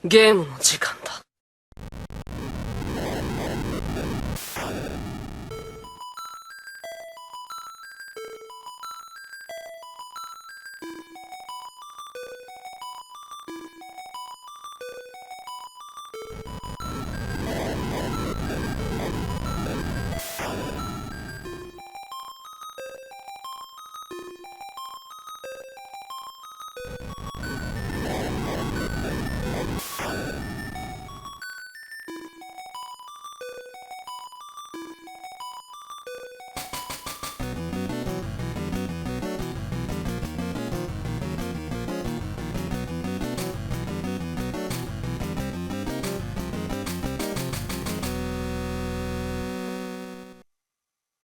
ゲームの時間だ。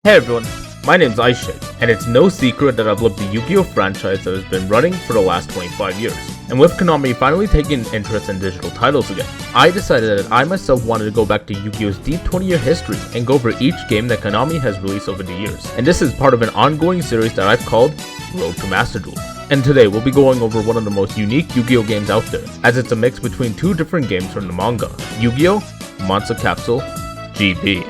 Hey everyone, my name's IceshadeComets, and it's no secret that I've loved the Yu-Gi-Oh franchise that has been running for the last 25 years. And with Konami finally taking an interest in digital titles again, I decided that I myself wanted to go back to Yu-Gi-Oh's deep 20-year history and go over each game that Konami has released over the years. And this is part of an ongoing series that I've called Road to Master Duel. And today we'll be going over one of the most unique Yu-Gi-Oh games out there, as it's a mix between two different games from the manga, Yu-Gi-Oh! Monster Capsule GB.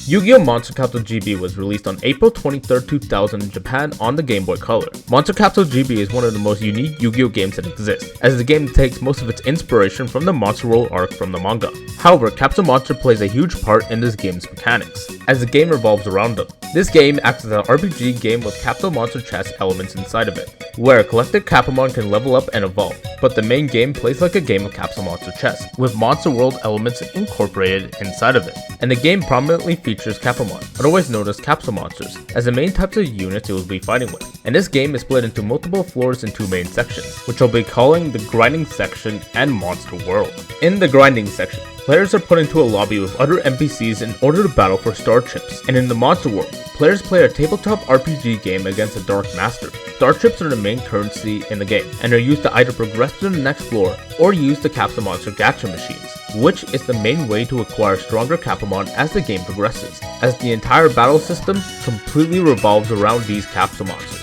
Yu-Gi-Oh! Monster Capsule GB was released on April 23, 2000 in Japan on the Gameboy Color. Monster Capsule GB is one of the most unique Yu-Gi-Oh! Games that exist, as the game takes most of its inspiration from the Monster World arc from the manga. However, Capsule Monster plays a huge part in this game's mechanics, as the game revolves around them. This game acts as an RPG game with Capsule Monster chess elements inside of it, where collected Capamon can level up and evolve, but the main game plays like a game of Capsule Monster chess, with Monster World elements incorporated inside of it. And the game prominently features Capamon, otherwise known as Capsule Monsters, as the main types of units you will be fighting with. And this game is split into multiple floors and two main sections, which I'll be calling the Grinding Section and Monster World. In the Grinding Section, players are put into a lobby with other NPCs in order to battle for star chips, and in the Monster World, players play a tabletop RPG game against a Dark Master. Star chips are the main currency in the game, and are used to either progress to the next floor or use the Capsule Monster gacha machines, which is the main way to acquire stronger Capamon as the game progresses, as the entire battle system completely revolves around these Capsule Monsters.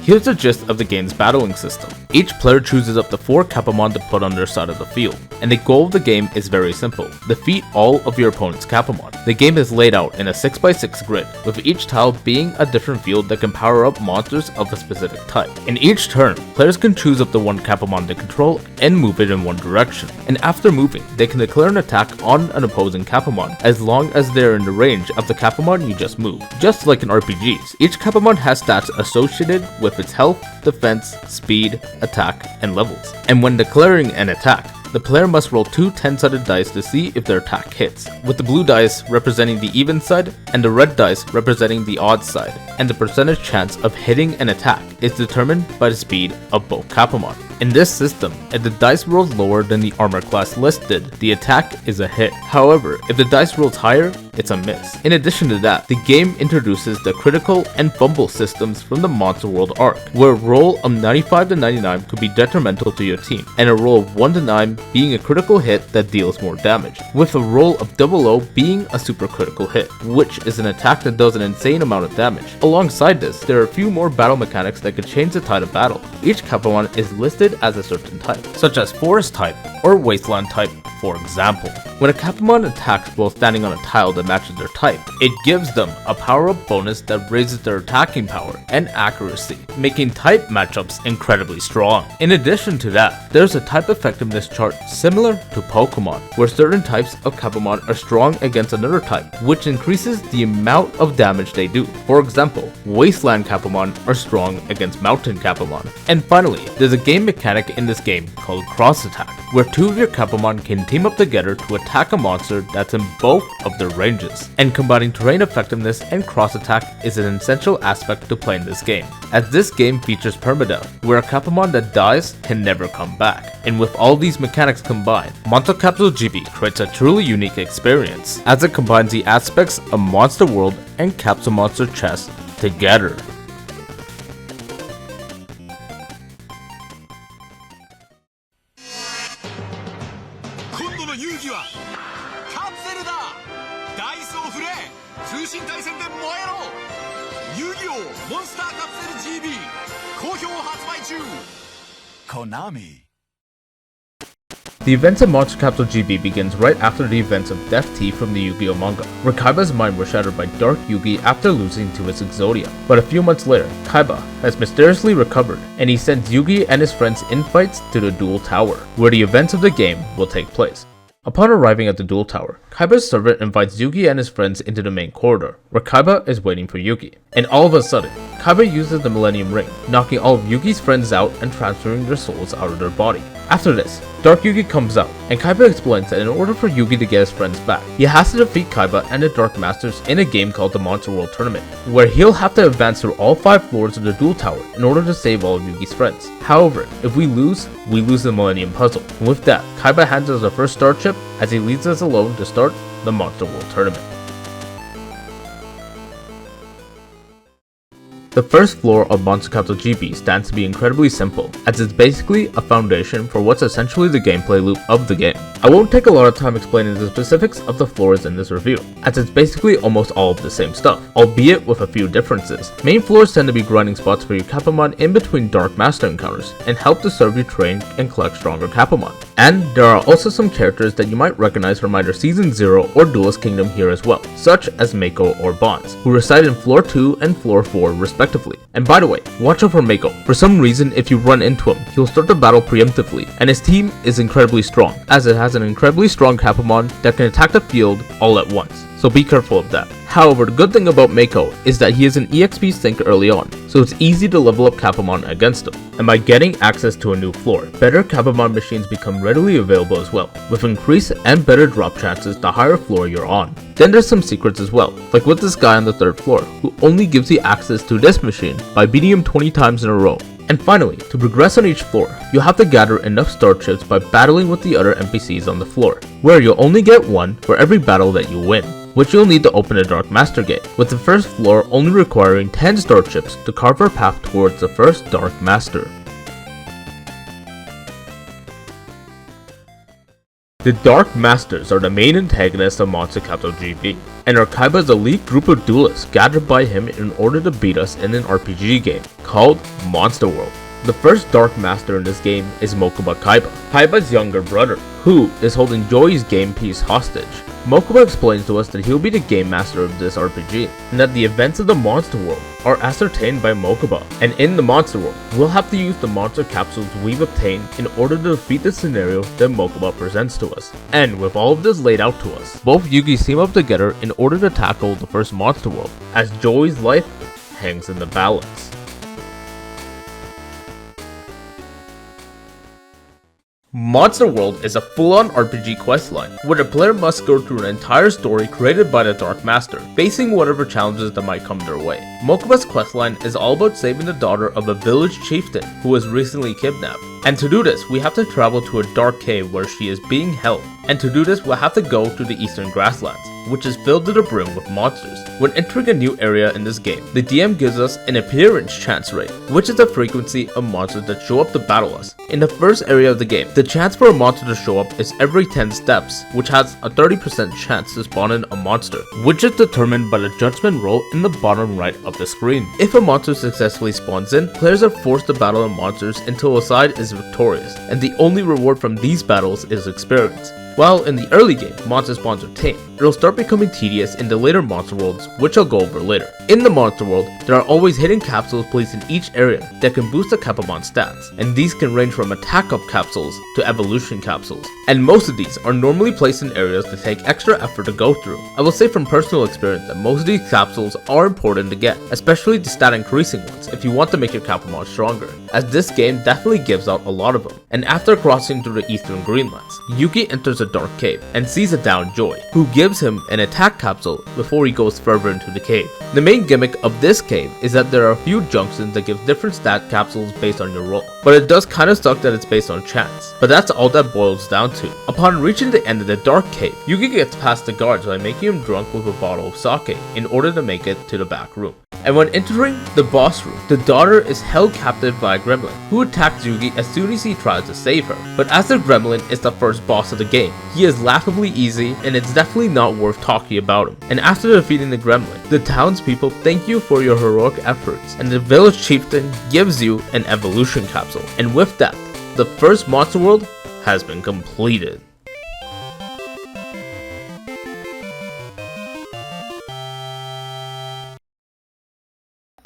Here's the gist of the game's battling system. Each player chooses up to 4 Capamon to put on their side of the field, and the goal of the game is very simple: defeat all of your opponent's Capamon. The game is laid out in a 6x6 grid, with each tile being a different field that can power up monsters of a specific type. In each turn, players can choose up to 1 Capamon to control and move it in one direction, and after moving, they can declare an attack on an opposing Capamon, as long as they are in the range of the Capamon you just moved. Just like in RPGs, each Capamon has stats associated with its health, defense, speed, attack, and levels. And when declaring an attack, the player must roll 2 10-sided dice to see if their attack hits, with the blue dice representing the even side and the red dice representing the odd side, and the percentage chance of hitting an attack is determined by the speed of both Capamon. In this system, if the dice rolls lower than the armor class listed, the attack is a hit. However, if the dice rolls higher, it's a miss. In addition to that, the game introduces the critical and fumble systems from the Monster World arc, where a roll of 95 to 99 could be detrimental to your team, and a roll of 1 to 9 being a critical hit that deals more damage, with a roll of 00 being a super critical hit, which is an attack that does an insane amount of damage. Alongside this, there are a few more battle mechanics that could change the tide of battle. Each Capamon is listed as a certain type, such as Forest type or Wasteland type, for example. When a Capamon attacks while standing on a tile that matches their type, it gives them a power-up bonus that raises their attacking power and accuracy, making type matchups incredibly strong. In addition to that, there's a type effectiveness chart similar to Pokemon, where certain types of Capamon are strong against another type, which increases the amount of damage they do. For example, Wasteland Capamon are strong against Mountain Capamon. And finally, there's a game mechanic in this game called Cross Attack, where 2 of your Capamon can team up together to attack a monster that's in both of their ranges. And combining terrain effectiveness and cross attack is an essential aspect to playing this game, as this game features permadeath, where a Capamon that dies can never come back. And with all these mechanics combined, Monster Capsule GB creates a truly unique experience, as it combines the aspects of Monster World and Capsule Monster chess together. Duel Monster Capsule GB 好評発売中 Konami. The events of Monster Capsule GB begins right after the events of Death Tea from the Yu-Gi-Oh manga, where Kaiba's mind was shattered by Dark Yugi after losing to his Exodia. But a few months later, Kaiba has mysteriously recovered, and he sends Yugi and his friends in fights to the Duel Tower, where the events of the game will take place. Upon arriving at the Duel Tower, Kaiba's servant invites Yugi and his friends into the main corridor, where Kaiba is waiting for Yugi. And all of a sudden, Kaiba uses the Millennium Ring, knocking all of Yugi's friends out and transferring their souls out of their body. After this, Dark Yugi comes out, and Kaiba explains that in order for Yugi to get his friends back, he has to defeat Kaiba and the Dark Masters in a game called the Monster World Tournament, where he'll have to advance through all 5 floors of the Duel Tower in order to save all of Yugi's friends. However, if we lose the Millennium Puzzle. And with that, Kaiba hands us our first star chip as he leaves us alone to start the Monster World Tournament. The first floor of Monster Capsule GB stands to be incredibly simple, as it's basically a foundation for what's essentially the gameplay loop of the game. I won't take a lot of time explaining the specifics of the floors in this review, as it's basically almost all of the same stuff, albeit with a few differences. Main floors tend to be grinding spots for your Capamon in between Dark Master encounters, and help to serve you train and collect stronger Capamon. And there are also some characters that you might recognize from either Season 0 or Duelist Kingdom here as well, such as Mako or Bonds, who reside in Floor 2 and Floor 4 respectively. And by the way, watch out for Mako. For some reason, if you run into him, he'll start the battle preemptively, and his team is incredibly strong, as it has an incredibly strong Capamon that can attack the field all at once, so be careful of that. However, the good thing about Mako is that he is an EXP sink early on, so it's easy to level up Capamon against him. And by getting access to a new floor, better Capamon machines become readily available as well, with increased and better drop chances the higher floor you're on. Then there's some secrets as well, like with this guy on the 3rd floor, who only gives you access to this machine by beating him 20 times in a row. And finally, to progress on each floor, you'll have to gather enough star chips by battling with the other NPCs on the floor, where you'll only get 1 for every battle that you win, which you'll need to open the Dark Master Gate, with the first floor only requiring 10 star chips to carve our path towards the first Dark Master. The Dark Masters are the main antagonists of Monster Capsule GB, and are Kaiba's elite group of duelists gathered by him in order to beat us in an RPG game called Monster World. The first Dark Master in this game is Mokuba Kaiba, Kaiba's younger brother, who is holding Joey's game piece hostage. Mokuba explains to us that he'll be the game master of this RPG, and that the events of the Monster World are ascertained by Mokuba, and in the Monster World, we'll have to use the monster capsules we've obtained in order to defeat the scenario that Mokuba presents to us. And with all of this laid out to us, both Yugis team up together in order to tackle the first Monster World, as Joey's life hangs in the balance. Monster World is a full-on RPG questline, where the player must go through an entire story created by the Dark Master, facing whatever challenges that might come their way. Mokuba's questline is all about saving the daughter of a village chieftain who was recently kidnapped. And to do this, we have to travel to a dark cave where she is being held. And to do this, we'll have to go to the Eastern Grasslands, which is filled to the brim with monsters. When entering a new area in this game, the DM gives us an appearance chance rate, which is the frequency of monsters that show up to battle us. In the first area of the game, the chance for a monster to show up is every 10 steps, which has a 30% chance to spawn in a monster, which is determined by the judgment roll in the bottom right of the screen. If a monster successfully spawns in, players are forced to battle the monsters until a side is victorious, and the only reward from these battles is experience. While in the early game, monster spawns are tame, it'll start becoming tedious in the later monster worlds, which I'll go over later. In the monster world, there are always hidden capsules placed in each area that can boost the Capamon stats, and these can range from attack up capsules to evolution capsules. And most of these are normally placed in areas that take extra effort to go through. I will say from personal experience that most of these capsules are important to get, especially the stat increasing ones if you want to make your Capamon stronger, as this game definitely gives out a lot of them. And after crossing through the Eastern Greenlands, Yuki enters a dark cave and sees a downed Joy, who gives him an attack capsule before he goes further into the cave. The main gimmick of this cave is that there are a few junctions that give different stat capsules based on your roll, but it does kinda suck that it's based on chance, but that's all that boils down to. Upon reaching the end of the dark cave, Yuki gets past the guards by making him drunk with a bottle of sake in order to make it to the back room. and when entering the boss room, the daughter is held captive by a gremlin, who attacks Yugi as soon as he tries to save her. But as the gremlin is the first boss of the game, he is laughably easy and it's definitely not worth talking about him. And after defeating the gremlin, the townspeople thank you for your heroic efforts, and the village chieftain gives you an evolution capsule. And with that, the first monster world has been completed.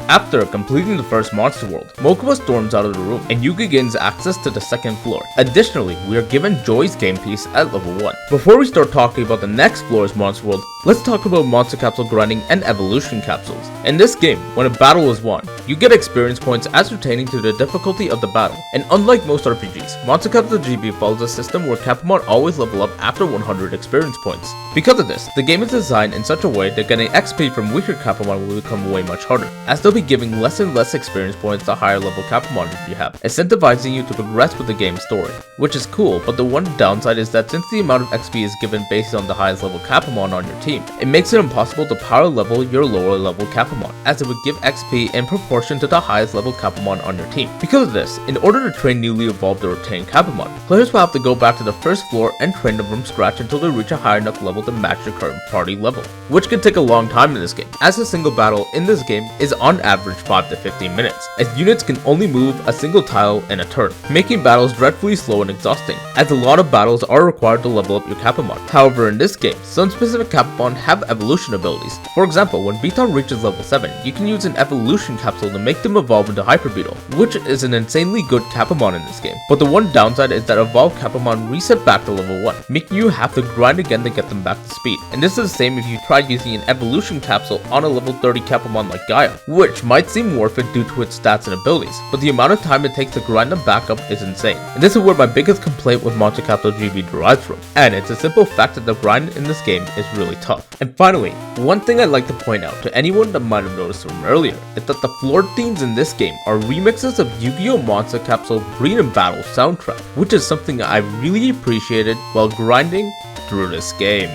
After completing the first monster world, Mokuba storms out of the room and Yugi gains access to the second floor. Additionally, we are given Joy's game piece at level 1. Before we start talking about the next floor's monster world, let's talk about monster capsule grinding and evolution capsules. In this game, when a battle is won, you get experience points as pertaining to the difficulty of the battle. And unlike most RPGs, Monster Capsule GB follows a system where Capamon always level up after 100 experience points. Because of this, the game is designed in such a way that getting XP from weaker Capamon will become way much harder, as they'll be giving less and less experience points the higher level Capamon you have, incentivizing you to progress with the game's story. Which is cool, but the one downside is that since the amount of XP is given based on the highest level Capamon on your team, it makes it impossible to power level your lower level Capamon, as it would give XP in proportion to the highest level Capamon on your team. Because of this, in order to train newly evolved or retained Capamon, players will have to go back to the first floor and train them from scratch until they reach a high enough level to match your current party level, which can take a long time in this game, as a single battle in this game is on average 5 to 15 minutes, as units can only move a single tile in a turn, making battles dreadfully slow and exhausting, as a lot of battles are required to level up your Capamon. However, in this game, some specific Capamon have evolution abilities. For example, when Beaton reaches level 7, you can use an evolution capsule to make them evolve into Hyper Beetle, which is an insanely good Capamon in this game. But the one downside is that evolved Capamon reset back to level 1, making you have to grind again to get them back to speed. And this is the same if you try using an evolution capsule on a level 30 Capamon like Gaia, which might seem worth it due to its stats and abilities, but the amount of time it takes to grind them back up is insane. And this is where my biggest complaint with Monster Capsule GB derives from, and it's a simple fact that the grind in this game is really tough. And finally, one thing I'd like to point out to anyone that might have noticed from earlier is that the floor themes in this game are remixes of Yu-Gi-Oh! Monster Capsule Breed and Battle soundtrack, which is something I really appreciated while grinding through this game.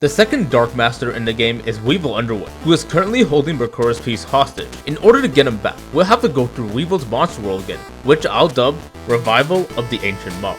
The second Dark Master in the game is Weevil Underwood, who is currently holding Bakura's piece hostage. In order to get him back, we'll have to go through Weevil's monster world again, which I'll dub Revival of the Ancient Mob.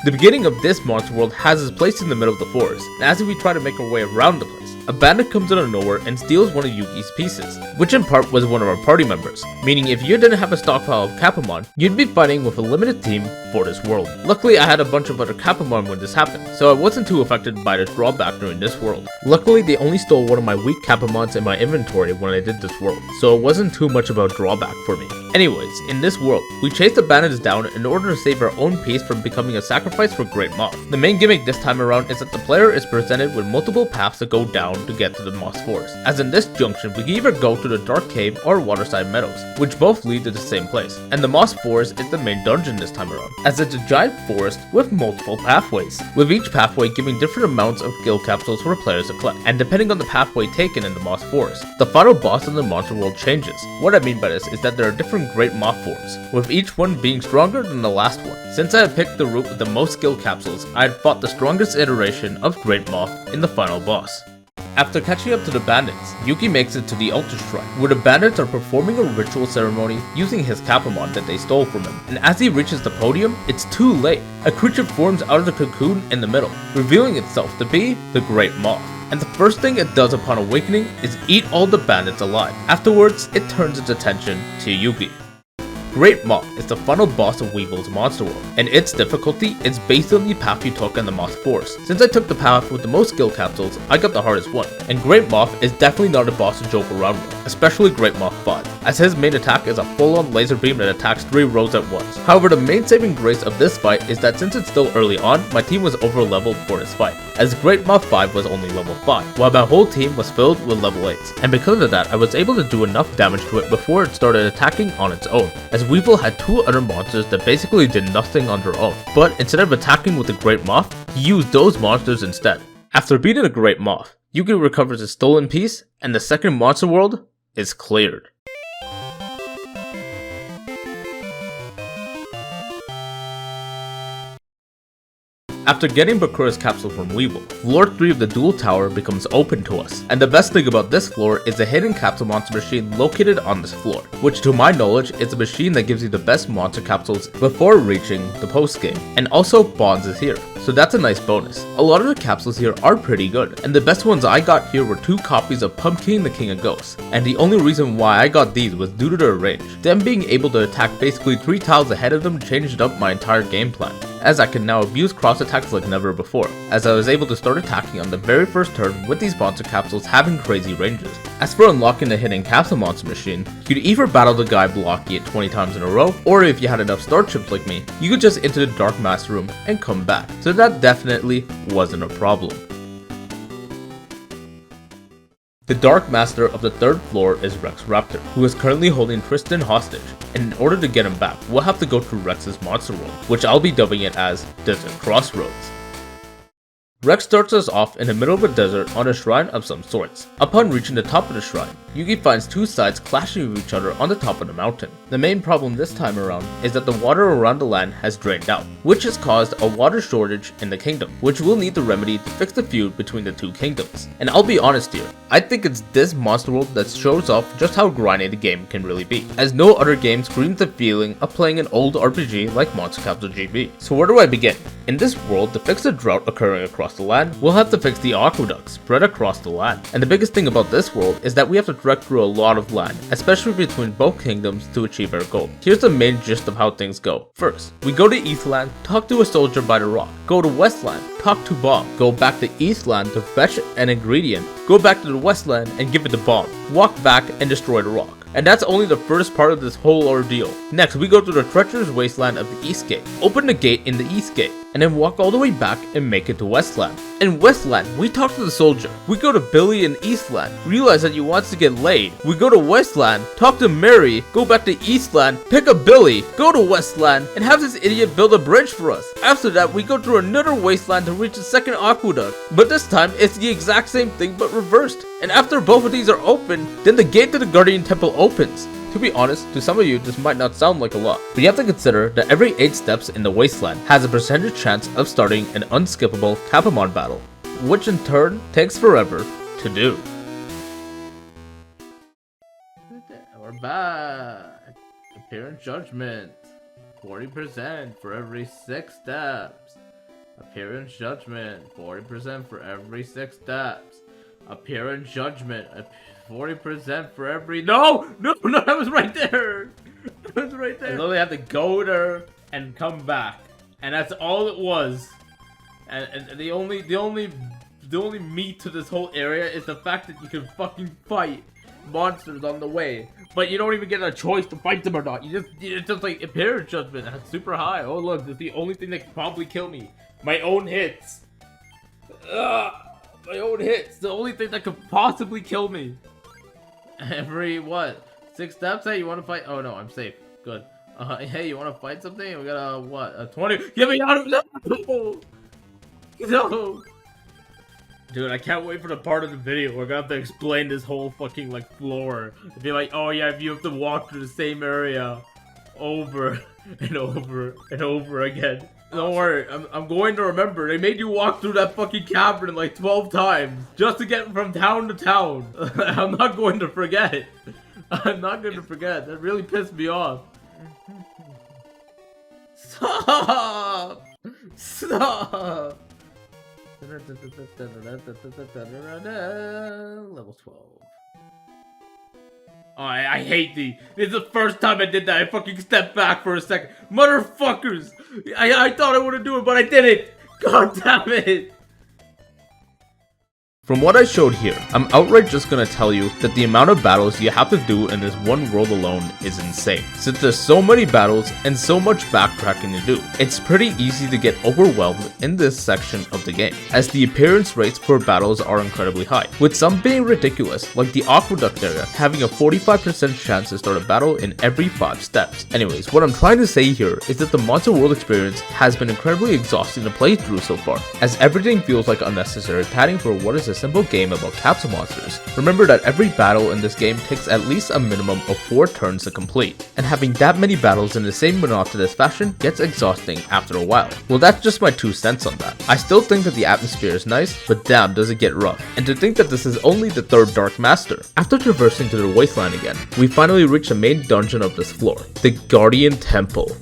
The beginning of this monster world has its place in the middle of the forest, and as we try to make our way around the place, a bandit comes out of nowhere and steals one of Yugi's pieces, which in part was one of our party members, meaning if you didn't have a stockpile of Capamon, you'd be fighting with a limited team for this world. Luckily, I had a bunch of other Capamon when this happened, so I wasn't too affected by this drawback during this world. Luckily, they only stole one of my weak Capamons in my inventory when I did this world, so it wasn't too much of a drawback for me. Anyways, in this world, we chase the bandits down in order to save our own piece from becoming a sacrifice for Great Moth. The main gimmick this time around is that the player is presented with multiple paths to go down to get to the Moss Forest, as in this junction we can either go to the Dark Cave or Waterside Meadows, which both lead to the same place, and the Moss Forest is the main dungeon this time around, as it's a giant forest with multiple pathways, with each pathway giving different amounts of skill capsules for players to collect, and depending on the pathway taken in the Moss Forest, the final boss in the monster world changes. What I mean by this is that there are different Great Moth forms, with each one being stronger than the last one. Since I had picked the route with the most skill capsules, I had fought the strongest iteration of Great Moth in the final boss. After catching up to the bandits, Yuki makes it to the Altar Shrine, where the bandits are performing a ritual ceremony using his Capamon that they stole from him, and as he reaches the podium, it's too late. A creature forms out of the cocoon in the middle, revealing itself to be the Great Moth. And the first thing it does upon awakening is eat all the bandits alive. Afterwards, it turns its attention to Yuki. Great Moth is the final boss of Weevil's monster world, and its difficulty is based on the path you took in the Moss Forest. Since I took the path with the most skill capsules, I got the hardest one, and Great Moth is definitely not a boss to joke around with, especially Great Moth 5, as his main attack is a full-on laser beam that attacks 3 rows at once. However, the main saving grace of this fight is that since it's still early on, my team was over-leveled for this fight, as Great Moth 5 was only level 5, while my whole team was filled with level 8s, and because of that, I was able to do enough damage to it before it started attacking on its own, as Weevil had 2 other monsters that basically did nothing on their own, but instead of attacking with the Great Moth, he used those monsters instead. After beating the Great Moth, Yuki recovers his stolen piece, and the second monster world is cleared. After getting Bakura's capsule from Weevil, floor 3 of the Duel Tower becomes open to us, and the best thing about this floor is the hidden capsule monster machine located on this floor, which to my knowledge is a machine that gives you the best monster capsules before reaching the post game, and also Bonds is here, so that's a nice bonus. A lot of the capsules here are pretty good, and the best ones I got here were 2 copies of Pumpkin the King of Ghosts, and the only reason why I got these was due to their range. Them being able to attack basically 3 tiles ahead of them changed up my entire game plan, as I can now abuse cross attacks like never before, as I was able to start attacking on the very first turn with these monster capsules having crazy ranges. As for unlocking the hidden capsule monster machine, you'd either battle the guy blocking it 20 times in a row, or if you had enough starships like me, you could just enter the Dark Master room and come back, so that definitely wasn't a problem. The Dark Master of the 3rd floor is Rex Raptor, who is currently holding Tristan hostage, and in order to get him back, we'll have to go through Rex's monster world, which I'll be dubbing it as Desert Crossroads. Rex starts us off in the middle of a desert on a shrine of some sorts. Upon reaching the top of the shrine, Yugi finds 2 sides clashing with each other on the top of the mountain. The main problem this time around is that the water around the land has drained out, which has caused a water shortage in the kingdom, which we'll need to remedy to fix the feud between the 2 kingdoms. And I'll be honest here, I think it's this monster world that shows off just how grindy the game can really be, as no other game screams the feeling of playing an old RPG like Monster Capsule GB. So where do I begin? In this world, to fix the drought occurring across the land, we'll have to fix the aqueducts spread across the land. And the biggest thing about this world is that we have to trek through a lot of land, especially between both kingdoms to achieve our goal. Here's the main gist of how things go. First, we go to Eastland, talk to a soldier by the rock, go to Westland, talk to Bomb, go back to Eastland to fetch an ingredient, go back to the Westland and give it to Bomb, walk back and destroy the rock. And that's only the first part of this whole ordeal. Next, we go to the treacherous wasteland of the East Gate, open the gate in the East Gate, and then walk all the way back and make it to Westland. In Westland, we talk to the soldier. We go to Billy in Eastland, realize that he wants to get laid. We go to Westland, talk to Mary, go back to Eastland, pick up Billy, go to Westland, and have this idiot build a bridge for us. After that, we go through another wasteland to reach the second aqueduct, but this time it's the exact same thing but reversed. And after both of these are open, then the gate to the Guardian Temple opens. To be honest, to some of you this might not sound like a lot, but you have to consider that every 8 steps in the wasteland has a percentage chance of starting an unskippable Capamon battle, which in turn takes forever to do. We're back! Appearance Judgment, 40% for every 6 steps. Appearance Judgment, 40% for every 6 steps. Appearance Judgment, 40% for every— No, that was right there. That was right there. I literally have to go there and come back, and that's all it was. And the only meat to this whole area is the fact that you can fucking fight monsters on the way, but you don't even get a choice to fight them or not. It's just like Appearance Judgment. That's super high. Oh look, that's the only thing that can probably kill me. My own hits. My own hits. The only thing that could possibly kill me. Every, what, 6 steps? Hey, you want to fight? Oh no, I'm safe. Good. Hey, you want to fight something? We got a, what, a 20? Get me out of— No! No! Dude, I can't wait for the part of the video we're gonna have to explain this whole fucking, like, floor. It'd be like, oh yeah, if you have to walk through the same area over and over and over again. Don't worry, I'm going to remember. They made you walk through that fucking cavern like 12 times just to get from town to town. I'm not going to forget. I'm not going to forget. That really pissed me off. Stop! Stop! Level 12. Oh, I hate thee. This is the first time I did that. I fucking stepped back for a second. Motherfuckers! I thought I would do it, but I didn't. God damn it. From what I showed here, I'm outright just gonna tell you that the amount of battles you have to do in this one world alone is insane. Since there's so many battles and so much backtracking to do, it's pretty easy to get overwhelmed in this section of the game, as the appearance rates for battles are incredibly high, with some being ridiculous, like the Aqueduct area having a 45% chance to start a battle in every 5 steps. Anyways, what I'm trying to say here is that the Monster World experience has been incredibly exhausting to play through so far, as everything feels like unnecessary padding for what is a simple game about capsule monsters, remember that every battle in this game takes at least a minimum of 4 turns to complete, and having that many battles in the same monotonous fashion gets exhausting after a while. Well, that's just my 2 cents on that. I still think that the atmosphere is nice, but damn does it get rough. And to think that this is only the 3rd Dark Master. After traversing to the wasteland again, we finally reach the main dungeon of this floor, the Guardian Temple.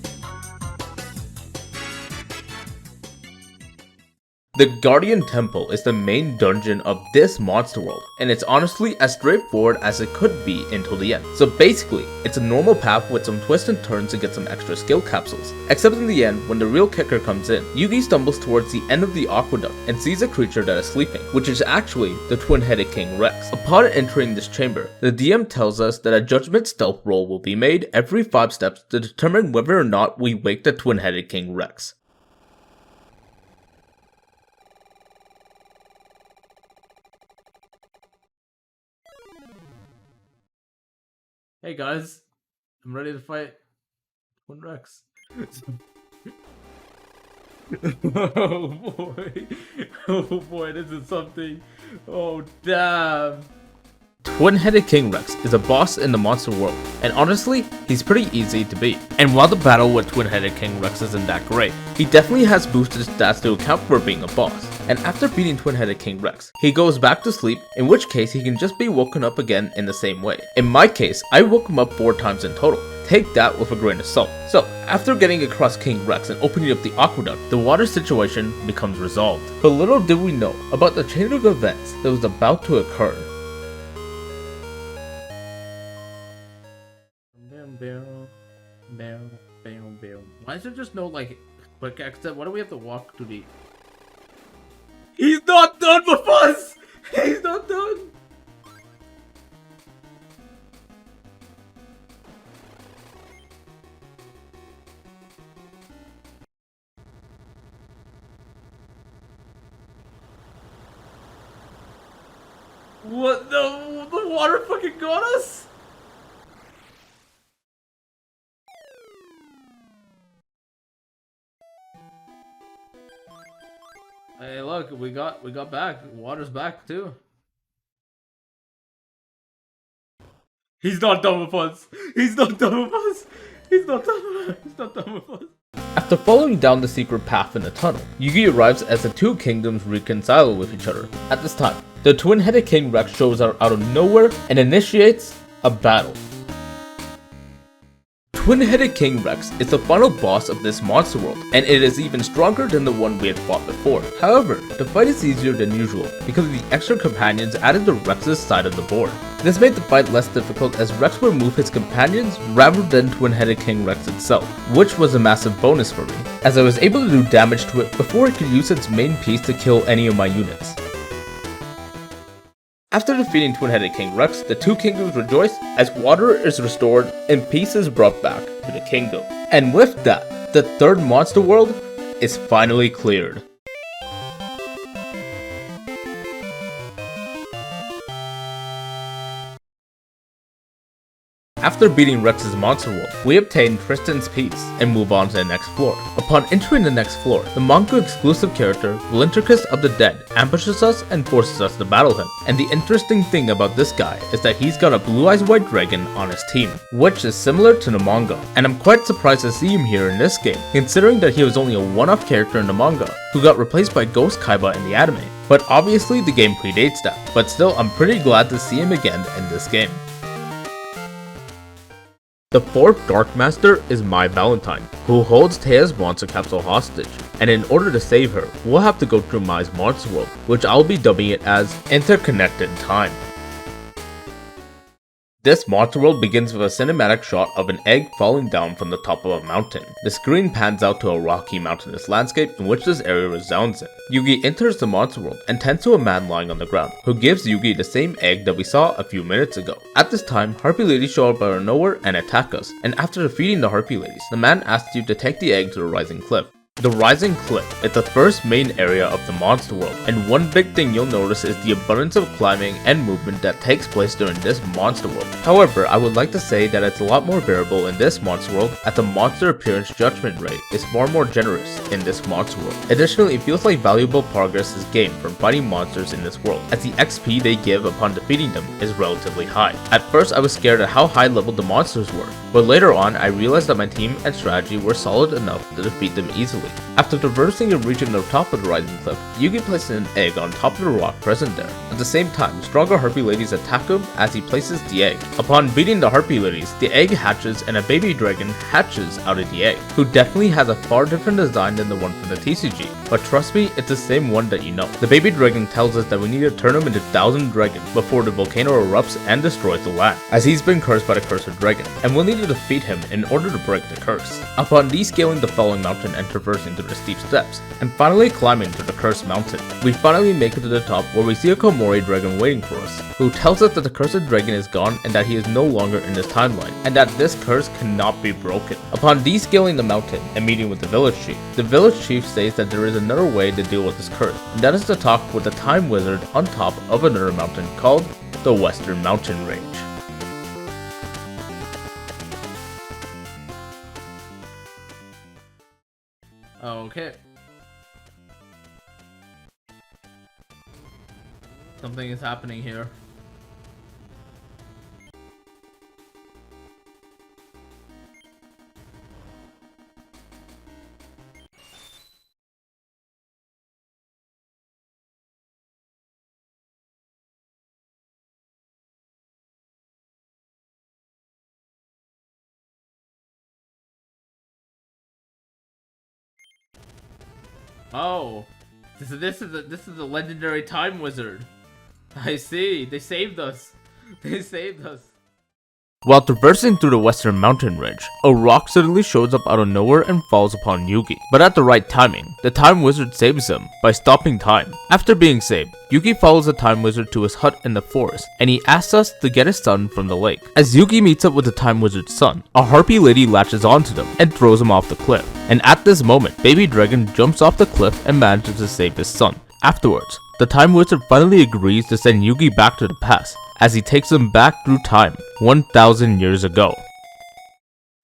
The Guardian Temple is the main dungeon of this monster world, and it's honestly as straightforward as it could be until the end. So basically, it's a normal path with some twists and turns to get some extra skill capsules. Except in the end, when the real kicker comes in, Yugi stumbles towards the end of the aqueduct and sees a creature that is sleeping, which is actually the twin-headed King Rex. Upon entering this chamber, the DM tells us that a judgment stealth roll will be made every 5 steps to determine whether or not we wake the twin-headed King Rex. Hey guys, I'm ready to fight Twin Rex. Oh boy, this is something. Oh damn. Twin-headed King Rex is a boss in the monster world, and honestly, he's pretty easy to beat. And while the battle with Twin-headed King Rex isn't that great, he definitely has boosted stats to account for being a boss. And after beating Twin-headed King Rex, he goes back to sleep, in which case he can just be woken up again in the same way. In my case, I woke him up 4 times in total. Take that with a grain of salt. So, after getting across King Rex and opening up the aqueduct, the water situation becomes resolved. But little did we know about the chain of events that was about to occur. Why is there just no like quick exit? Why do we have to walk to the... He's not done with us! He's not done! What the water fucking got us? Hey, look, we got back. Water's back too. He's not done with us. He's not done with us. He's not done with us. After following down the secret path in the tunnel, Yugi arrives as the 2 kingdoms reconcile with each other. At this time, the twin-headed King Rex shows up out of nowhere and initiates a battle. Twin-headed King Rex is the final boss of this monster world, and it is even stronger than the one we had fought before. However, the fight is easier than usual because of the extra companions added to Rex's side of the board. This made the fight less difficult as Rex would move his companions rather than Twin-headed King Rex itself, which was a massive bonus for me, as I was able to do damage to it before it could use its main piece to kill any of my units. After defeating Twin-headed King Rex, the 2 kingdoms rejoice as water is restored and peace is brought back to the kingdom. And with that, the 3rd monster world is finally cleared. After beating Rex's monster world, we obtain Tristan's piece and move on to the next floor. Upon entering the next floor, the manga exclusive character, Vilotrinquist of the Dead, ambushes us and forces us to battle him. And the interesting thing about this guy is that he's got a blue-eyes white dragon on his team, which is similar to the manga. And I'm quite surprised to see him here in this game, considering that he was only a one-off character in the manga, who got replaced by Ghost Kaiba in the anime. But obviously the game predates that, but still I'm pretty glad to see him again in this game. The 4th Dark Master is my Valentine, who holds Teia's monster capsule hostage, and in order to save her, we'll have to go through Mai's monster world, which I'll be dubbing it as Interconnected Time. This monster world begins with a cinematic shot of an egg falling down from the top of a mountain. The screen pans out to a rocky mountainous landscape in which this area resounds in. Yugi enters the monster world and tends to a man lying on the ground, who gives Yugi the same egg that we saw a few minutes ago. At this time, Harpy Ladies show up out of nowhere and attack us, and after defeating the Harpy Ladies, the man asks you to take the egg to the rising cliff. The Rising Cliff is the first main area of the monster world, and one big thing you'll notice is the abundance of climbing and movement that takes place during this monster world. However, I would like to say that it's a lot more variable in this monster world, as the monster appearance judgment rate is far more generous in this monster world. Additionally, it feels like valuable progress is gained from fighting monsters in this world, as the XP they give upon defeating them is relatively high. At first, I was scared at how high level the monsters were, but later on I realized that my team and strategy were solid enough to defeat them easily. After traversing and reaching the top of the Rising Cliff, Yugi places an egg on top of the rock present there. At the same time, stronger Harpy Ladies attack him as he places the egg. Upon beating the Harpy Ladies, the egg hatches and a baby dragon hatches out of the egg, who definitely has a far different design than the one from the TCG. But trust me, it's the same one that you know. The baby dragon tells us that we need to turn him into 1,000 dragons before the volcano erupts and destroys the land, as he's been cursed by the Cursed Dragon, and we'll need to defeat him in order to break the curse. Upon descaling the falling mountain and traversing through the steep steps, and finally climbing to the cursed mountain, we finally make it to the top where we see a Komori dragon waiting for us, who tells us that the Cursed Dragon is gone and that he is no longer in this timeline, and that this curse cannot be broken. Upon descaling the mountain and meeting with the village chief says that there is another way to deal with this curse, and that is to talk with the time wizard on top of another mountain called the Western Mountain Range. Okay. Something is happening here. Oh, this is a legendary time wizard. I see. They saved us. They saved us. While traversing through the Western Mountain Range, a rock suddenly shows up out of nowhere and falls upon Yugi. But at the right timing, the Time Wizard saves him by stopping time. After being saved, Yugi follows the Time Wizard to his hut in the forest, and he asks us to get his son from the lake. As Yugi meets up with the Time Wizard's son, a Harpy Lady latches onto them and throws him off the cliff. And at this moment, Baby Dragon jumps off the cliff and manages to save his son. Afterwards, the Time Wizard finally agrees to send Yugi back to the past, as he takes him back through time, 1,000 years ago.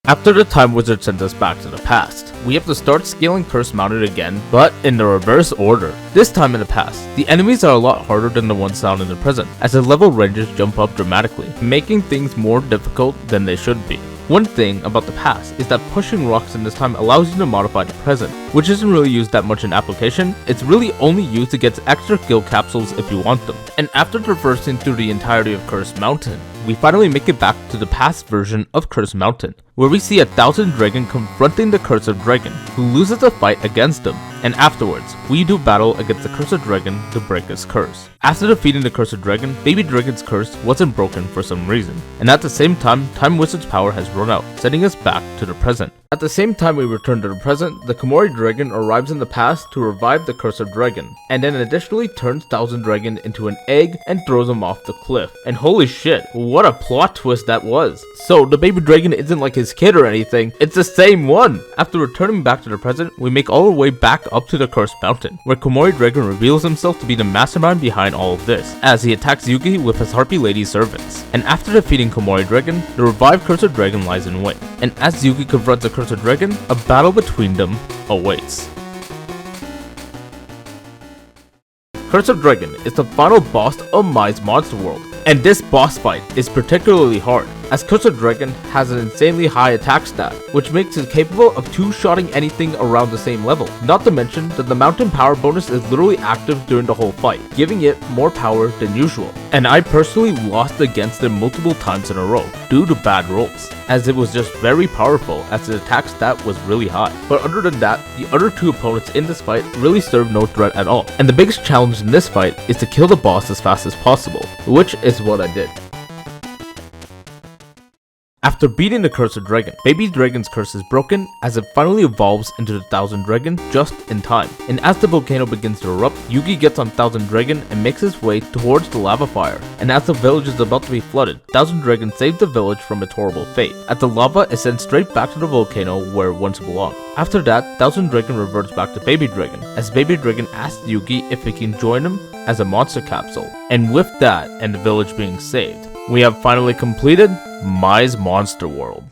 After the Time Wizard sends us back to the past, we have to start scaling Cursed Mountain again, but in the reverse order. This time in the past, the enemies are a lot harder than the ones found in the present, as the level ranges jump up dramatically, making things more difficult than they should be. One thing about the past is that pushing rocks in this time allows you to modify the present, which isn't really used that much in application. It's really only used to get extra skill capsules if you want them. And after traversing through the entirety of Cursed Mountain, we finally make it back to the past version of Cursed Mountain, where we see 1,000 Dragon confronting the Cursed Dragon, who loses a fight against them, and afterwards, we do battle against the Cursed Dragon to break his curse. After defeating the Cursed Dragon, Baby Dragon's curse wasn't broken for some reason, and at the same time, Time Wizard's power has run out, sending us back to the present. At the same time we return to the present, the Komori Dragon arrives in the past to revive the Cursed Dragon, and then additionally turns 1,000 Dragon into an egg and throws him off the cliff. And holy shit, what a plot twist that was! So the Baby Dragon isn't like his kid or anything, it's the same one! After returning back to the present, we make all the way back up to the Cursed Mountain, where Komori Dragon reveals himself to be the mastermind behind all of this, as he attacks Yugi with his Harpy Lady servants. And after defeating Komori Dragon, the revived Cursed Dragon lies in wait. And as Yugi confronts the Cursed Dragon, a battle between them awaits. Cursed Dragon is the final boss of Mai's Monster World, and this boss fight is particularly hard, as Cursed Dragon has an insanely high attack stat, which makes it capable of two-shotting anything around the same level. Not to mention that the mountain power bonus is literally active during the whole fight, giving it more power than usual. And I personally lost against it multiple times in a row, due to bad rolls, as it was just very powerful as the attack stat was really high. But other than that, the other two opponents in this fight really serve no threat at all. And the biggest challenge in this fight is to kill the boss as fast as possible, which is what I did. After beating the Cursed Dragon, Baby Dragon's curse is broken as it finally evolves into the Thousand Dragon just in time. And as the volcano begins to erupt, Yugi gets on Thousand Dragon and makes his way towards the lava fire. And as the village is about to be flooded, Thousand Dragon saves the village from its horrible fate, as the lava is sent straight back to the volcano where it once belonged. After that, Thousand Dragon reverts back to Baby Dragon, as Baby Dragon asks Yugi if he can join him as a monster capsule. And with that, and the village being saved, we have finally completed Mai's Monster World.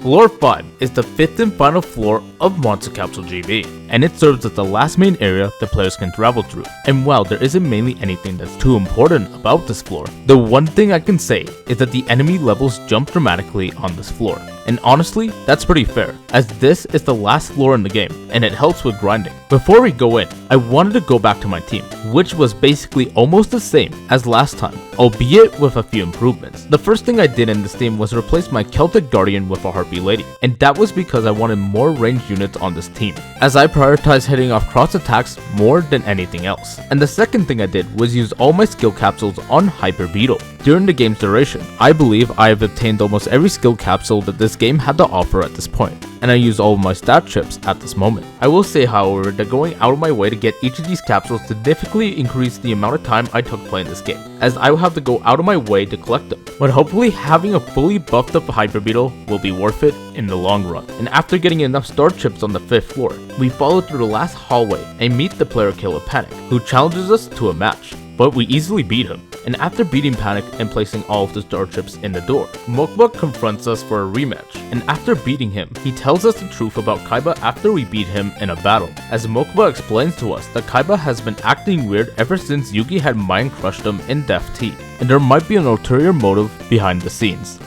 Floor 5 is the 5th and final floor of Monster Capsule GB, and it serves as the last main area the players can travel through. And while there isn't mainly anything that's too important about this floor, the one thing I can say is that the enemy levels jump dramatically on this floor. And honestly, that's pretty fair, as this is the last floor in the game, and it helps with grinding. Before we go in, I wanted to go back to my team, which was basically almost the same as last time, albeit with a few improvements. The first thing I did in this team was replace my Celtic Guardian with a Harpy Lady, and that was because I wanted more ranged units on this team, as I prioritized hitting off cross attacks more than anything else. And the second thing I did was use all my skill capsules on Hyper Beetle. During the game's duration, I believe I have obtained almost every skill capsule that this game had to offer at this point, and I use all of my stat chips at this moment. I will say, however, that going out of my way to get each of these capsules significantly increased the amount of time I took playing this game, as I will have to go out of my way to collect them. But hopefully having a fully buffed up Hyper Beetle will be worth it in the long run. And after getting enough star chips on the 5th floor, we follow through the last hallway and meet the player Killer Panic, who challenges us to a match. But we easily beat him, and after beating Panic and placing all of the star chips in the door, Mokuba confronts us for a rematch, and after beating him, he tells us the truth about Kaiba after we beat him in a battle, as Mokuba explains to us that Kaiba has been acting weird ever since Yugi had mind crushed him in Death Tea, and there might be an ulterior motive behind the scenes.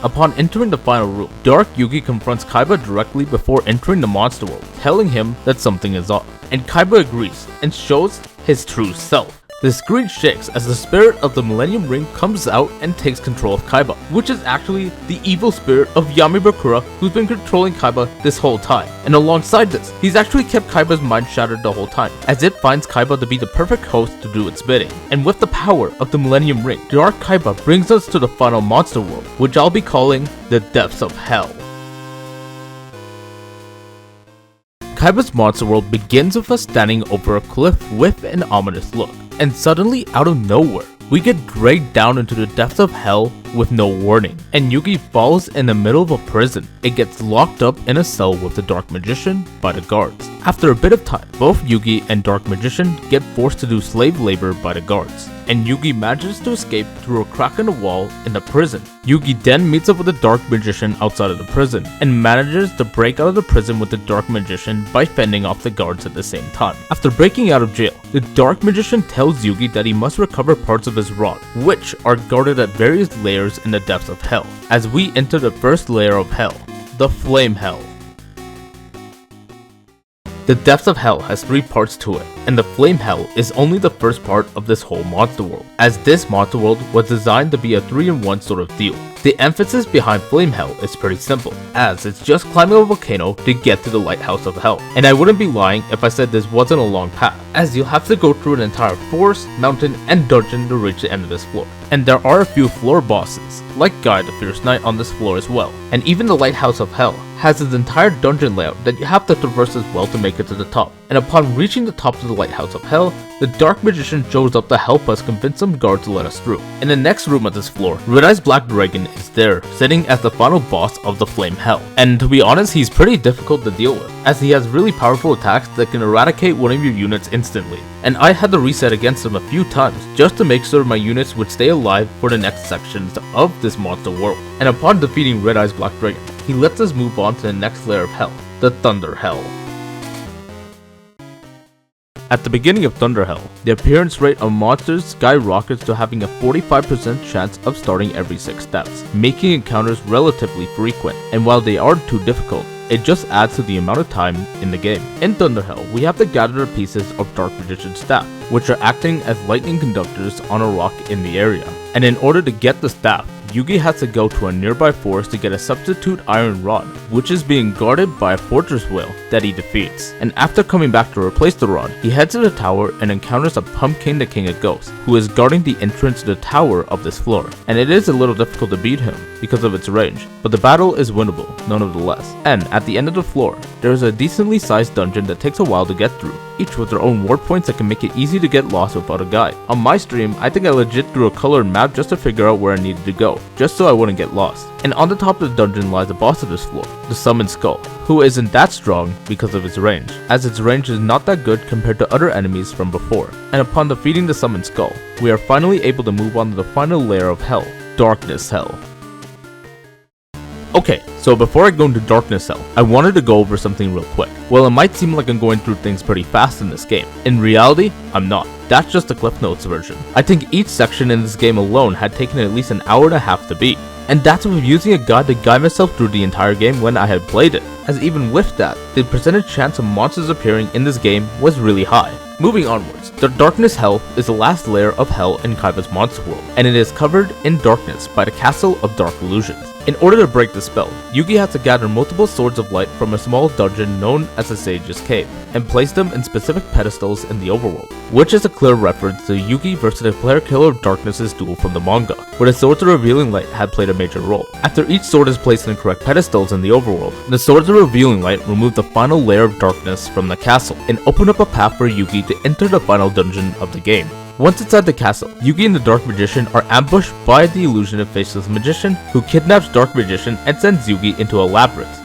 Upon entering the final room, Dark Yugi confronts Kaiba directly before entering the monster world, telling him that something is off, and Kaiba agrees and shows his true self. The screen shakes as the spirit of the Millennium Ring comes out and takes control of Kaiba, which is actually the evil spirit of Yami Bakura, who's been controlling Kaiba this whole time. And alongside this, he's actually kept Kaiba's mind shattered the whole time, as it finds Kaiba to be the perfect host to do its bidding. And with the power of the Millennium Ring, Dark Kaiba brings us to the final monster world, which I'll be calling the Depths of Hell. Kaiba's monster world begins with us standing over a cliff with an ominous look. And suddenly, out of nowhere, we get dragged down into the depths of hell with no warning, and Yugi falls in the middle of a prison. It gets locked up in a cell with the Dark Magician by the guards. After a bit of time, both Yugi and Dark Magician get forced to do slave labor by the guards, and Yugi manages to escape through a crack in the wall in the prison. Yugi then meets up with the Dark Magician outside of the prison, and manages to break out of the prison with the Dark Magician by fending off the guards at the same time. After breaking out of jail, the Dark Magician tells Yugi that he must recover parts of his rod, which are guarded at various layers in the depths of hell, as we enter the first layer of hell, the Flame Hell. The Depths of Hell has 3 parts to it, and the Flame Hell is only the first part of this whole monster world, as this monster world was designed to be a 3-in-1 sort of deal. The emphasis behind Flame Hell is pretty simple, as it's just climbing a volcano to get to the Lighthouse of Hell. And I wouldn't be lying if I said this wasn't a long path, as you'll have to go through an entire forest, mountain, and dungeon to reach the end of this floor. And there are a few floor bosses, like Guy the Fierce Knight on this floor as well. And even the Lighthouse of Hell has its entire dungeon layout that you have to traverse as well to make it to the top. And upon reaching the top of the Lighthouse of Hell, the Dark Magician shows up to help us convince some guards to let us through. In the next room of this floor, Red Eye's Black Dragon is there, sitting as the final boss of the Flame Hell. And to be honest, he's pretty difficult to deal with, as he has really powerful attacks that can eradicate one of your units instantly. And I had to reset against him a few times just to make sure my units would stay alive for the next sections of this monster world. And upon defeating Red Eye's Black Dragon, he lets us move on to the next layer of hell, the Thunder Hell. At the beginning of Thunder Hell, the appearance rate of monsters skyrockets to having a 45% chance of starting every 6 steps, making encounters relatively frequent, and while they aren't too difficult, it just adds to the amount of time in the game. In Thunder Hell, we have to gather the pieces of Dark Magician's staff, which are acting as lightning conductors on a rock in the area. And in order to get the staff, Yugi has to go to a nearby forest to get a substitute iron rod, which is being guarded by a fortress whale that he defeats. And after coming back to replace the rod, he heads to the tower and encounters a Pumpkin the King of Ghosts, who is guarding the entrance to the tower of this floor. And it is a little difficult to beat him because of its range, but the battle is winnable nonetheless. And at the end of the floor, there is a decently sized dungeon that takes a while to get through, each with their own ward points that can make it easy to get lost without a guide. On my stream, I think I legit drew a colored map just to figure out where I needed to go, just so I wouldn't get lost. And on the top of the dungeon lies the boss of this floor, the Summoned Skull, who isn't that strong because of its range, as its range is not that good compared to other enemies from before. And upon defeating the Summoned Skull, we are finally able to move on to the final layer of Hell, Darkness Hell. Okay, so before I go into Darkness Hell, I wanted to go over something real quick. Well, it might seem like I'm going through things pretty fast in this game. In reality, I'm not. That's just the Cliff Notes version. I think each section in this game alone had taken at least an hour and a half to beat. And that's with using a guide to guide myself through the entire game when I had played it, as even with that, the percentage chance of monsters appearing in this game was really high. Moving onwards, the Darkness Hell is the last layer of Hell in Kaiba's monster world, and it is covered in darkness by the Castle of Dark Illusions. In order to break the spell, Yugi has to gather multiple swords of light from a small dungeon known as the Sage's Cave, and place them in specific pedestals in the overworld, which is a clear reference to Yugi versus the player Killer of Darkness's duel from the manga, where the Swords of Revealing Light had played a major role. After each sword is placed in the correct pedestals in the overworld, the Swords of Revealing Light remove the final layer of darkness from the castle, and open up a path for Yugi to enter the final dungeon of the game. Once inside the castle, Yugi and the Dark Magician are ambushed by the illusion of Faceless Magician, who kidnaps Dark Magician and sends Yugi into a labyrinth.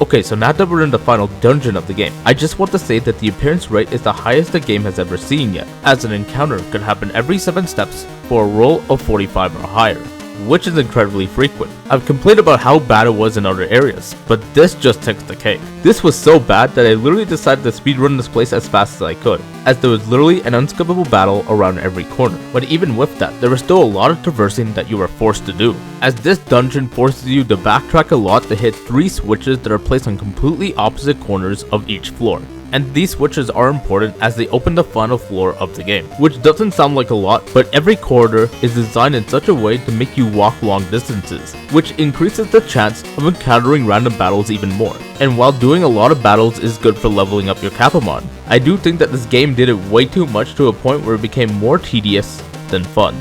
Okay, so now that we're in the final dungeon of the game, I just want to say that the appearance rate is the highest the game has ever seen yet, as an encounter could happen every 7 steps for a roll of 45 or higher, which is incredibly frequent. I've complained about how bad it was in other areas, but this just takes the cake. This was so bad that I literally decided to speedrun this place as fast as I could, as there was literally an unskippable battle around every corner. But even with that, there was still a lot of traversing that you were forced to do, as this dungeon forces you to backtrack a lot to hit 3 switches that are placed on completely opposite corners of each floor. And these switches are important as they open the final floor of the game, which doesn't sound like a lot, but every corridor is designed in such a way to make you walk long distances, which increases the chance of encountering random battles even more. And while doing a lot of battles is good for leveling up your Capamon, I do think that this game did it way too much to a point where it became more tedious than fun.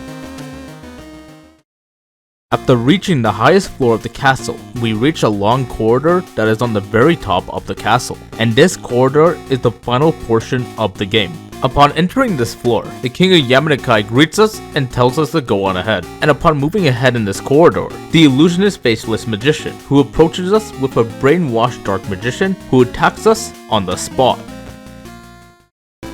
After reaching the highest floor of the castle, we reach a long corridor that is on the very top of the castle, and this corridor is the final portion of the game. Upon entering this floor, the King of Yamanakai greets us and tells us to go on ahead. And upon moving ahead in this corridor, the illusionist Faceless Magician, who approaches us with a brainwashed Dark Magician who attacks us on the spot.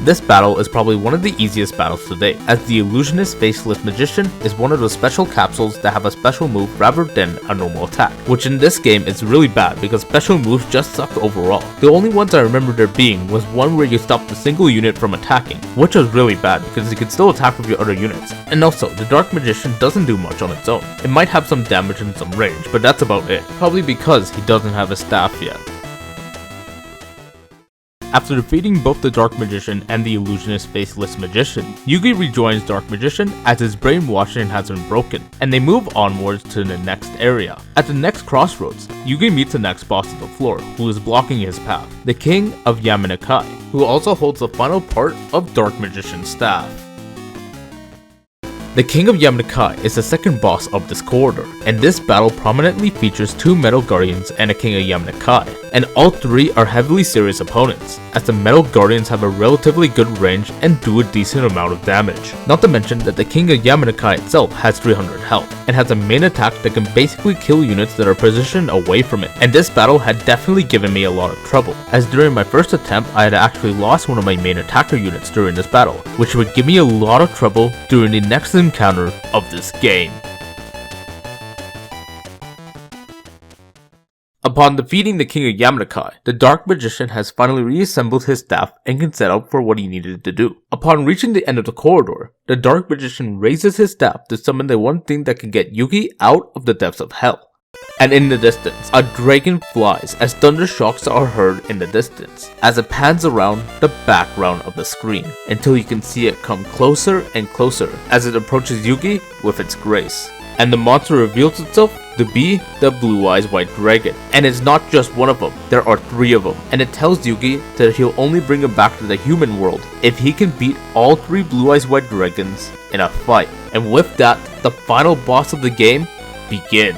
This battle is probably one of the easiest battles to date, as the illusionist Faceless Magician is one of those special capsules that have a special move rather than a normal attack, which in this game is really bad because special moves just suck overall. The only ones I remember there being was one where you stopped a single unit from attacking, which was really bad because you could still attack with your other units. And also, the Dark Magician doesn't do much on its own. It might have some damage and some range, but that's about it, probably because he doesn't have a staff yet. After defeating both the Dark Magician and the illusionist Faceless Magician, Yugi rejoins Dark Magician as his brainwashing has been broken, and they move onwards to the next area. At the next crossroads, Yugi meets the next boss of the floor, who is blocking his path, the King of Yamanakai, who also holds the final part of Dark Magician's staff. The King of Yamanakai is the second boss of this corridor, and this battle prominently features 2 Metal Guardians and a King of Yamanakai, and all 3 are heavily serious opponents, as the Metal Guardians have a relatively good range and do a decent amount of damage. Not to mention that the King of Yamanakai itself has 300 health, and has a main attack that can basically kill units that are positioned away from it, and this battle had definitely given me a lot of trouble, as during my first attempt I had actually lost one of my main attacker units during this battle, which would give me a lot of trouble during the next encounter of this game. Upon defeating the King of Yamanakai, the Dark Magician has finally reassembled his staff and can set out for what he needed to do. Upon reaching the end of the corridor, the Dark Magician raises his staff to summon the one thing that can get Yugi out of the depths of hell, and in the distance, a dragon flies as thunder shocks are heard in the distance as it pans around the background of the screen until you can see it come closer and closer as it approaches Yugi with its grace. And the monster reveals itself to be the Blue Eyes White Dragon. And it's not just one of them, there are 3 of them. And it tells Yugi that he'll only bring him back to the human world if he can beat all 3 Blue Eyes White Dragons in a fight. And with that, the final boss of the game begins.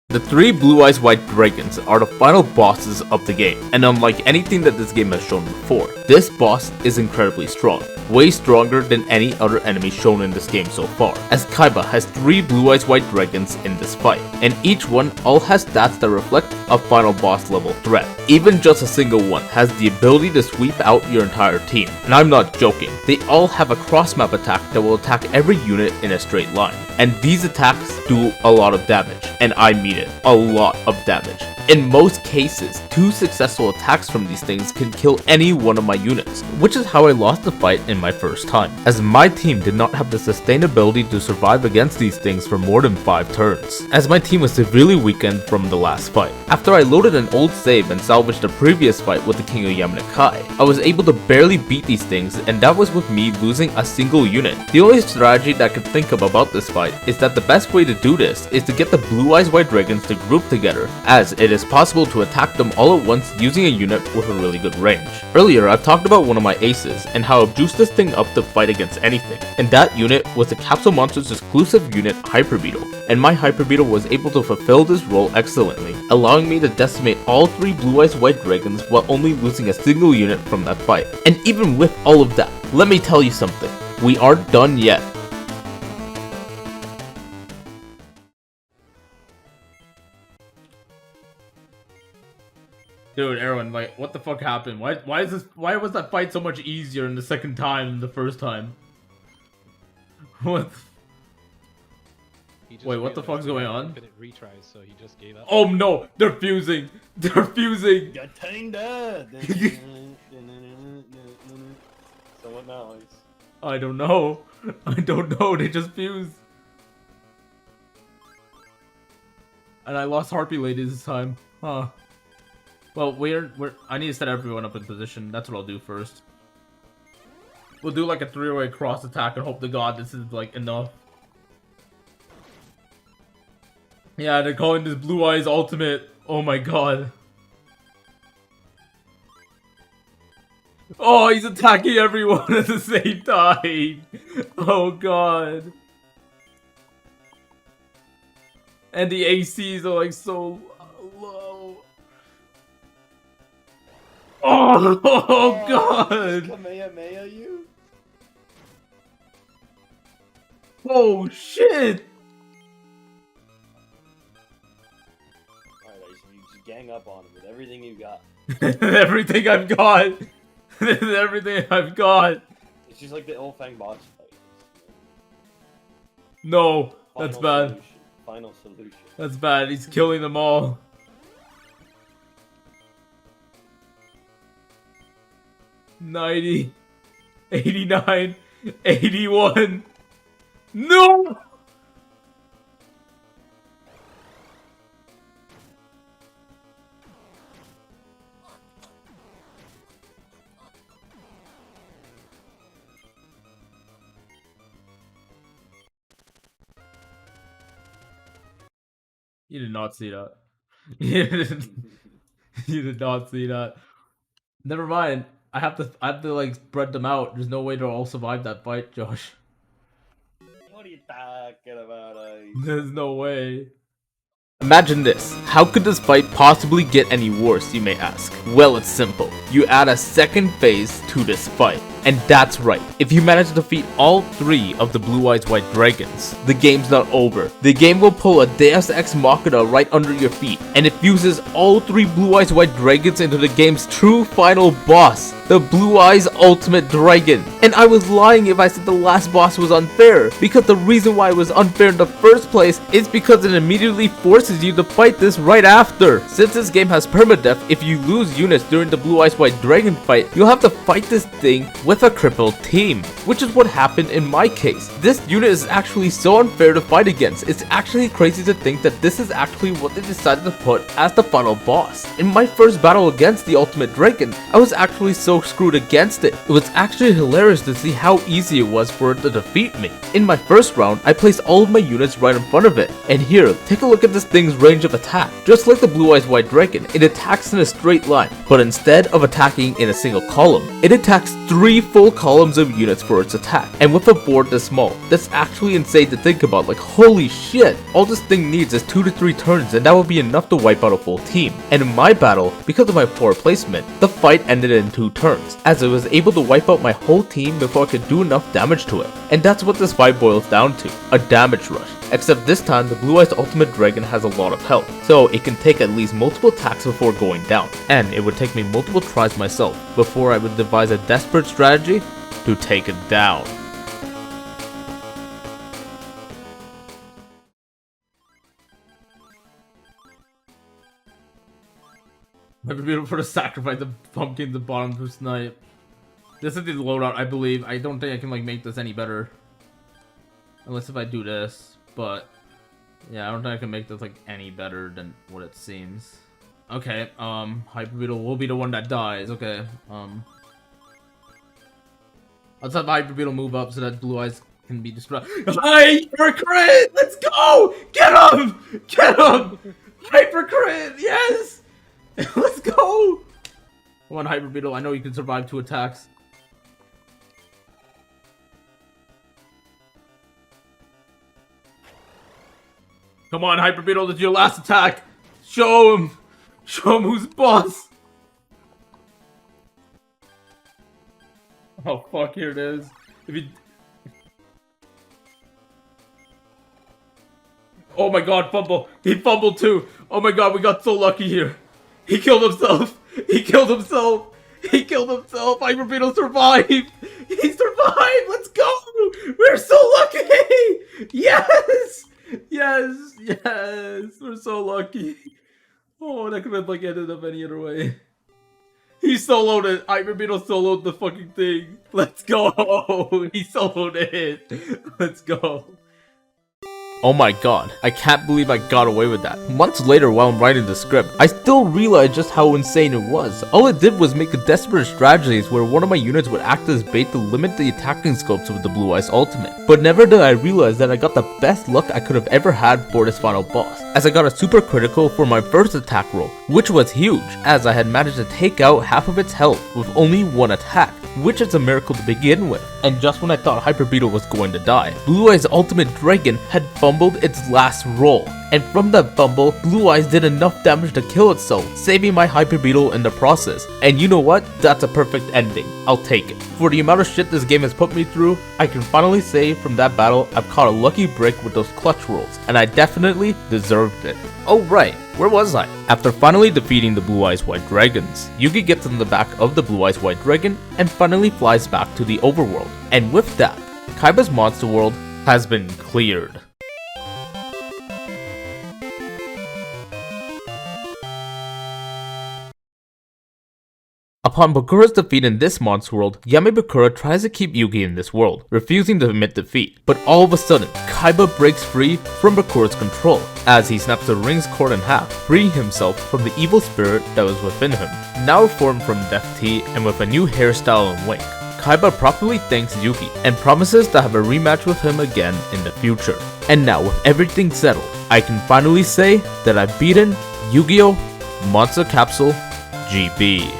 The 3 Blue Eyes White Dragons are the final bosses of the game, and unlike anything that this game has shown before, this boss is incredibly strong, way stronger than any other enemy shown in this game so far, as Kaiba has 3 Blue Eyes White Dragons in this fight, and each one all has stats that reflect a final boss level threat. Even just a single one has the ability to sweep out your entire team, and I'm not joking, they all have a cross-map attack that will attack every unit in a straight line, and these attacks do a lot of damage, and I mean it, a lot of damage. In most cases, 2 successful attacks from these things can kill any one of my units, which is how I lost the fight in my first time, as my team did not have the sustainability to survive against these things for more than 5 turns, as my team was severely weakened from the last fight. After I loaded an old save and salvaged the previous fight with the King of Yamanakai, I was able to barely beat these things, and that was with me losing a single unit. The only strategy that I could think of about this fight is that the best way to do this is to get the Blue Eyes White Dragons to group together, as it is possible to attack them all at once using a unit with a really good range. Earlier, I've talked about one of my aces and how I've juiced this thing up to fight against anything, and that unit was the Capsule Monsters exclusive unit Hyper Beetle, and my Hyper Beetle was able to fulfill this role excellently, allowing me to decimate all 3 Blue Eyes White Dragons while only losing a single unit from that fight. And even with all of that, let me tell you something, we aren't done yet. Dude, Erwin, like, what the fuck happened? Why was that fight so much easier in the second time than the first time? What? Wait, what the fuck's going on? Retries, so he just gave up. Oh no, they're fusing! They're fusing! You're kinda. So what now? I don't know. I don't know, they just fused. And I lost Harpy Lady this time. Huh. Well, I need to set everyone up in position. That's what I'll do first. We'll do like a 3-way cross attack and hope to God this is like enough. Yeah, they're calling this Blue Eyes Ultimate. Oh my god. Oh, he's attacking everyone at the same time. Oh god. And the ACs are like so low. Oh god! Kamehameha you? Oh shit! Alright, you just gang up on him with everything you got. Everything I've got! Everything I've got! It's just like the old Fang boss fight. No, that's bad. Solution. Final solution. That's bad, he's killing them all. $90, $89, $81. No! You did not see that. You did not see that. Never mind. I have to like spread them out. There's no way they'll all survive that fight, Josh. What are you talking about, Ice? There's no way. Imagine this. How could this fight possibly get any worse, you may ask? Well, it's simple. You add a second phase to this fight. And that's right. If you manage to defeat all 3 of the Blue Eyes White Dragons, the game's not over. The game will pull a Deus Ex Machina right under your feet, and it fuses all 3 Blue Eyes White Dragons into the game's true final boss, the Blue Eyes Ultimate Dragon. And I was lying if I said the last boss was unfair, because the reason why it was unfair in the first place is because it immediately forces you to fight this right after. Since this game has permadeath, if you lose units during the Blue Eyes White Dragon fight, you'll have to fight this thing with a crippled team, which is what happened in my case. This unit is actually so unfair to fight against. It's actually crazy to think that this is actually what they decided to put as the final boss. In my first battle against the Ultimate Dragon, I was actually so screwed against it. It was actually hilarious to see how easy it was for it to defeat me. In my first round, I placed all of my units right in front of it. And here, take a look at this thing's range of attack. Just like the Blue Eyes White Dragon, it attacks in a straight line, but instead of attacking in a single column, it attacks 3 full columns of units for its attack. And with a board this small, that's actually insane to think about. Like, holy shit, all this thing needs is 2 to 3 turns, and that would be enough to wipe out a full team. And in my battle, because of my poor placement, the fight ended in 2 turns, as I was able to wipe out my whole team before I could do enough damage to it. And that's what this fight boils down to, a damage rush. Except this time, the Blue Eyes Ultimate Dragon has a lot of health, so it can take at least multiple attacks before going down. And it would take me multiple tries myself before I would devise a desperate strategy to take it down. Never be able to sacrifice the pumpkin at the bottom to snipe. This is the loadout, I believe. I don't think I can like make this any better. Unless if I do this. But yeah, I don't think I can make this like any better than what it seems. Okay, Hyper Beetle will be the one that dies. Okay, let's have Hyper Beetle move up so that Blue Eyes can be destroyed. Hyper crit! Let's go! Get him! Get him! Hyper crit! Yes! Let's go! Come on, Hyper Beetle. I know you can survive 2 attacks. Come on, Hyper Beetle. This is your last attack. Show him. Show him who's boss. Oh, fuck. Here it is. If you... Oh my god, fumble. He fumbled too. Oh my god, we got so lucky here. He killed himself. He killed himself. He killed himself. Hyper Beetle survived. He survived. Let's go. We're so lucky. Yes. Yes. Yes. We're so lucky. Oh, that could have like ended up any other way. He soloed it. Hyper Beetle soloed the fucking thing. Let's go. He soloed it. Let's go. Oh my god, I can't believe I got away with that. Months later while I'm writing the script, I still realized just how insane it was. All it did was make a desperate strategies where one of my units would act as bait to limit the attacking scopes of the Blue Eyes Ultimate. But never did I realize that I got the best luck I could have ever had for this final boss, as I got a super critical for my first attack roll, which was huge, as I had managed to take out half of its health with only 1 attack, which is a miracle to begin with. And just when I thought Hyper Beetle was going to die, Blue Eyes Ultimate Dragon had fumbled its last roll. And from that fumble, Blue Eyes did enough damage to kill itself, saving my Hyper Beetle in the process. And you know what? That's a perfect ending. I'll take it. For the amount of shit this game has put me through, I can finally say from that battle, I've caught a lucky break with those clutch rolls, and I definitely deserved it. Oh right, where was I? After finally defeating the Blue Eyes White Dragons, Yugi gets on the back of the Blue Eyes White Dragon and finally flies back to the overworld. And with that, Kaiba's monster world has been cleared. Upon Bakura's defeat in this monster world, Yami Bakura tries to keep Yugi in this world, refusing to admit defeat. But all of a sudden, Kaiba breaks free from Bakura's control, as he snaps the ring's cord in half, freeing himself from the evil spirit that was within him. Now formed from Death Tea and with a new hairstyle and wig, Kaiba properly thanks Yugi and promises to have a rematch with him again in the future. And now with everything settled, I can finally say that I've beaten Yu-Gi-Oh! Monster Capsule GB.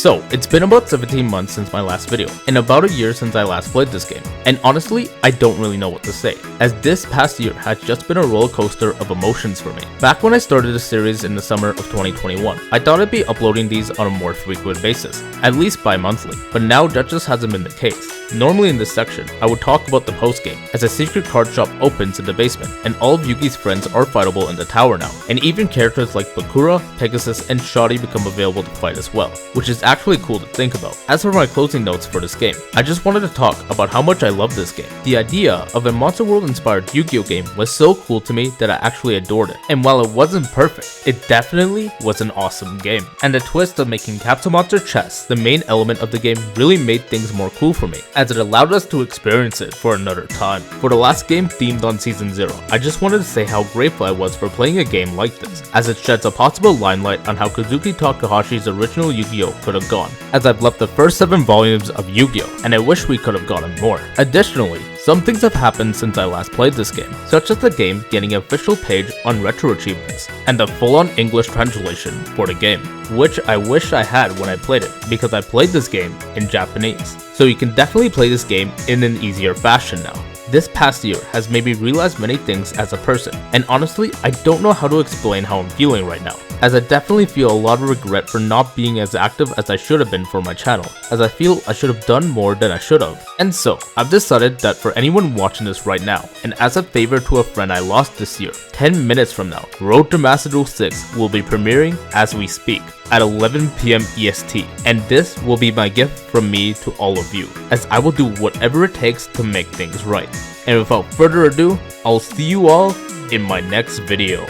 So, it's been about 17 months since my last video, and about a year since I last played this game. And honestly, I don't really know what to say, as this past year has just been a roller coaster of emotions for me. Back when I started the series in the summer of 2021, I thought I'd be uploading these on a more frequent basis, at least bi-monthly, but now that just hasn't been the case. Normally in this section, I would talk about the post-game, as a secret card shop opens in the basement, and all of Yugi's friends are fightable in the tower now, and even characters like Bakura, Pegasus, and Shoddy become available to fight as well, which is actually cool to think about. As for my closing notes for this game, I just wanted to talk about how much I love this game. The idea of a Monster World inspired Yu-Gi-Oh game was so cool to me that I actually adored it, and while it wasn't perfect, it definitely was an awesome game. And the twist of making Capsule Monster chess the main element of the game really made things more cool for me, as it allowed us to experience it for another time. For the last game themed on Season 0, I just wanted to say how grateful I was for playing a game like this, as it sheds a possible limelight on how Kazuki Takahashi's original Yu-Gi-Oh could have gone, as I've left the first 7 volumes of Yu-Gi-Oh, and I wish we could have gotten more. Additionally, some things have happened since I last played this game, such as the game getting an official page on retro achievements, and the full-on English translation for the game, which I wish I had when I played it, because I played this game in Japanese. So you can definitely play this game in an easier fashion now. This past year has made me realize many things as a person, and honestly, I don't know how to explain how I'm feeling right now, as I definitely feel a lot of regret for not being as active as I should have been for my channel, as I feel I should have done more than I should have. And so, I've decided that for anyone watching this right now, and as a favor to a friend I lost this year, 10 minutes from now, Road to Master Duel 6 will be premiering as we speak, at 11 PM EST, and this will be my gift from me to all of you, as I will do whatever it takes to make things right. And without further ado, I'll see you all in my next video.